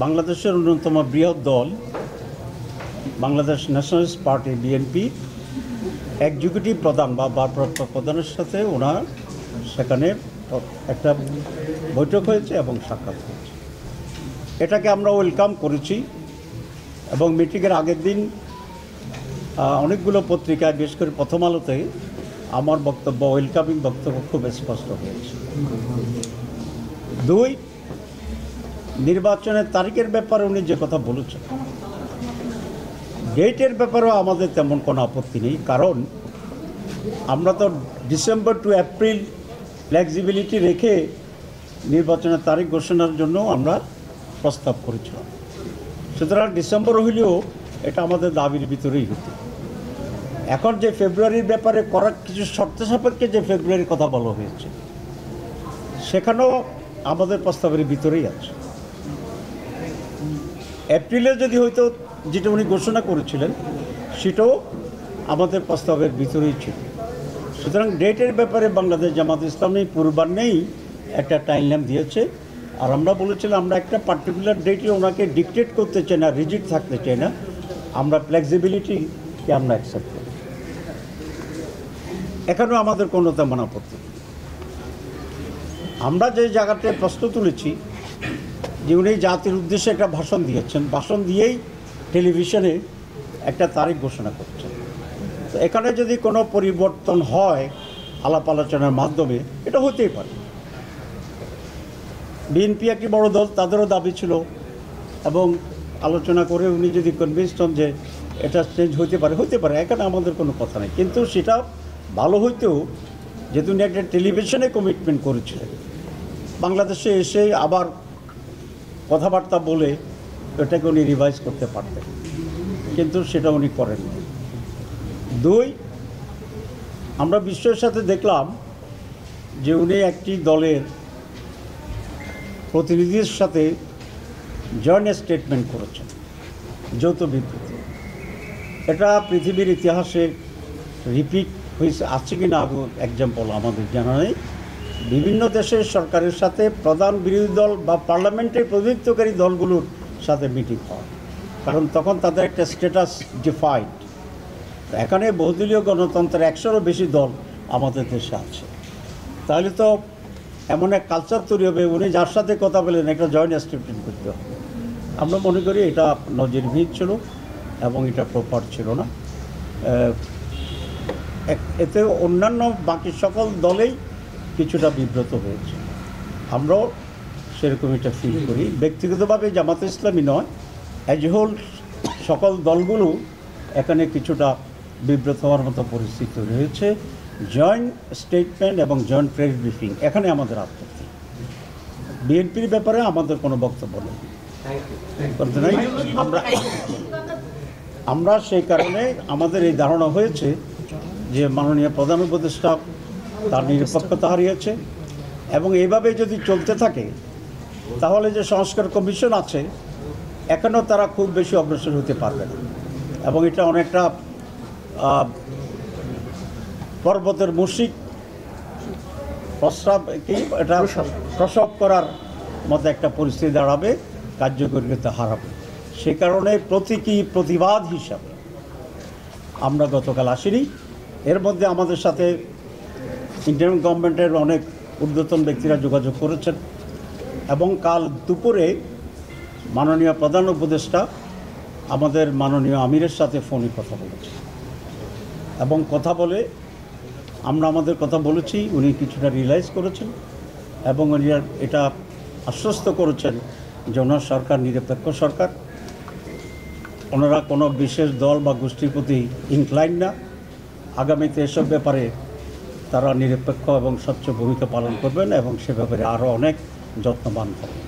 বাংলাদেশের অন্যতম বৃহৎ দল Bangladesh nationalist party BNP executive প্রধান বা ভারপ্রাপ্ত প্রধানের সাথে ওনার সেখানে একটা বৈঠক হয়েছে এবং সাক্ষাৎ হয়েছে। এটাকে আমরা ওয়েলকাম করেছি এবং মিটিংয়ের আগের দিন অনেকগুলো পত্রিকায় বিশেষ করে প্রথম আলোতে আমার বক্তব্য ওয়েলকামিং বক্তব্য খুব স্পষ্ট হয়েছে। 2, নির্বাচনের তারিখের ব্যাপারে উনি যে কথা বলেছেন, ডেটের ব্যাপারেও আমাদের তেমন কোনো আপত্তি নেই, কারণ আমরা তো ডিসেম্বর টু এপ্রিল ফ্লেক্সিবিলিটি রেখে নির্বাচনের তারিখ ঘোষণার জন্য আমরা প্রস্তাব করেছিলাম। সুতরাং ডিসেম্বর হইলেও এটা আমাদের দাবির ভিতরেই হতো। এখন যে ফেব্রুয়ারির ব্যাপারে করার কিছু শর্ত সাপেক্ষে যে ফেব্রুয়ারির কথা বলা হয়েছে, সেখানেও আমাদের প্রস্তাবের ভিতরেই আছে। এপ্রিলে যদি হয়তো যেটা উনি ঘোষণা করেছিলেন সেটাও আমাদের প্রস্তাবের ভিতরেই ছিল। সুতরাং ডেটের ব্যাপারে বাংলাদেশ জামাত ইসলামী পূর্বাহ্নেই একটা টাইমলাইন দিয়েছে, আর আমরা বলেছিলাম আমরা একটা পার্টিকুলার ডেটে ওনাকে ডিকটেট করতে চাই না, রিজিড থাকতে চাই না, আমরা ফ্লেক্সিবিলিটিকে আমরা অ্যাকসেপ্ট করি। এখানেও আমাদের কোনো তেমন আপত্তি নেই। আমরা যে জায়গাতে প্রশ্ন তুলেছি যে উনি জাতির উদ্দেশ্যে একটা ভাষণ দিয়েছেন, ভাষণ দিয়েই টেলিভিশনে একটা তারিখ ঘোষণা করছেন। তো এখানে যদি কোনো পরিবর্তন হয় আলাপ আলোচনার মাধ্যমে, এটা হতেই পারে। বিএনপি একটি বড় দল, তাদেরও দাবি ছিল, এবং আলোচনা করে উনি যদি কনভিন্সড হন যে এটা চেঞ্জ হতে পারে, এখানে আমাদের কোনো কথা নেই। কিন্তু সেটা ভালো হইতেও যেহেতু উনি একটা টেলিভিশনে কমিটমেন্ট করেছিলেন, বাংলাদেশে এসে আবার কথাবার্তা বলে এটাকে উনি রিভাইজ করতে পারতেন, কিন্তু সেটা উনি করেননি। 2, আমরা বিশ্বের সাথে দেখলাম যে উনি একটি দলের প্রতিনিধির সাথে জয়েন্ট স্টেটমেন্ট করেছেন, যৌথ বিবৃতি। এটা পৃথিবীর ইতিহাসে রিপিট হয়েছে, আছে কি না এক্সাম্পল আমাদের জানা নেই। বিভিন্ন দেশের সরকারের সাথে প্রধান বিরোধী দল বা পার্লামেন্টের প্রতিনিধিত্বকারী দলগুলোর সাথে মিটিং হয়, কারণ তখন তাদের একটা স্ট্যাটাস ডিফাইন্ড। এখানে বহুদলীয় গণতন্ত্রের 100-এরও বেশি দল আমাদের দেশে আছে, তাহলে তো এমন এক কালচার তৈরি হবে, উনি যার সাথে কথা বলেন একটা জয়েন্ট স্টেটমেন্ট করতে হবে। আমরা মনে করি এটা নজিরবিহীন ছিল এবং এটা প্রপার ছিল না। এতে অন্যান্য বাকি সকল দলেই কিছুটা বিব্রত হয়েছে, আমরাও সেরকম এটা ফিল করি। ব্যক্তিগতভাবে জামাতে ইসলামী নয়, অ্যাজ এ হোল সকল দলগুলো এখানে কিছুটা বিব্রত হওয়ার মতো পরিস্থিতি রয়েছে। জয়েন্ট স্টেটমেন্ট এবং জয়েন্ট প্রেস ব্রিফিং, এখানে আমাদের আপত্তি। বিএনপির ব্যাপারে আমাদের কোনো বক্তব্য নেই, করতে নাই। আমরা সেই কারণে আমাদের এই ধারণা হয়েছে যে মাননীয় প্রধান উপদেষ্টা তার নিরপেক্ষতা হারিয়েছে, এবং এইভাবে যদি চলতে থাকে তাহলে যে সংস্কার কমিশন আছে এখানেও তারা খুব বেশি অগ্রসর হতে পারবে না, এবং এটা অনেকটা পর্বতের মুশিক প্রসব করার মতো একটা পরিস্থিতি দাঁড়াবে, কার্যকরিতা হারাবে। সে কারণে প্রতিবাদ হিসাবে আমরা গতকাল আসিনি। এর মধ্যে আমাদের সাথে ইন্টারিম গভর্নমেন্টের অনেক ঊর্ধ্বতন ব্যক্তিরা যোগাযোগ করেছেন, এবং কাল দুপুরে মাননীয় প্রধান উপদেষ্টা আমাদের মাননীয় আমিরের সাথে ফোনে কথা বলেছেন, এবং কথা বলে আমরা আমাদের কথা বলেছি, উনি কিছুটা রিয়েলাইজ করেছেন, এবং উনি এটা আশ্বস্ত করেছেন যে ওনার সরকার নিরপেক্ষ সরকার, ওনারা কোনো বিশেষ দল বা গোষ্ঠীর প্রতি ইনক্লাইন না। আগামীতে এসব ব্যাপারে তারা নিরপেক্ষ এবং স্বচ্ছ ভূমিকা পালন করবেন, এবং সে ব্যাপারে আরও অনেক যত্নবান হবেন।